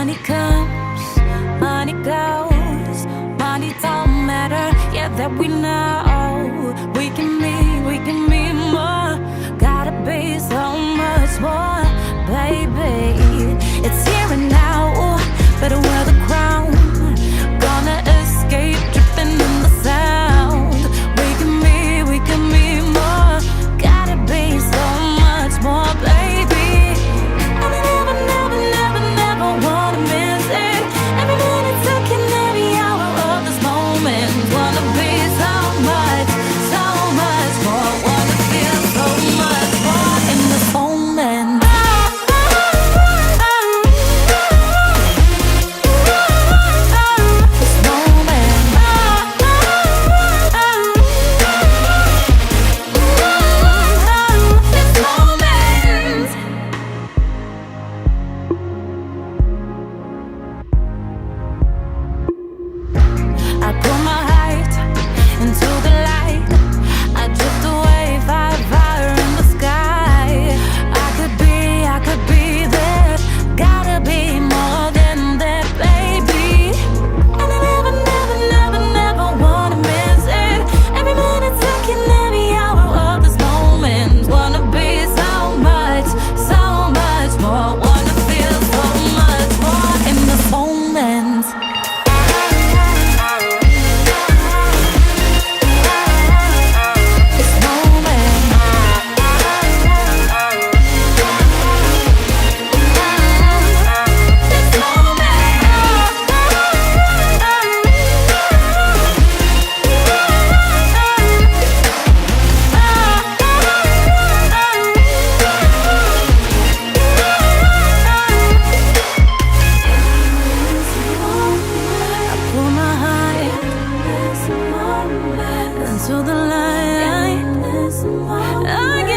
Money comes, money goes, money don't matter, yeah, that we know. We can be more, gotta be so much more, baby. It's here and now, better wear the crown. Gonna escape, dripping in the sound. We can be more, gotta be so much more, baby. And I never, never, never, never wanna miss it. Every minute, second, every hour of this moment. Wanna be so much more. Wanna feel so much more in this moment. This moment. This moment. I put my height into the light. I drift away, fire in the sky. I could be that. Gotta be more than that, baby. And I never, never, never, never wanna miss it. Every minute, second, every hour of this moment. Wanna be so much more. Wanna feel so much more in this moment. This moment. This I pull my heart into the light. I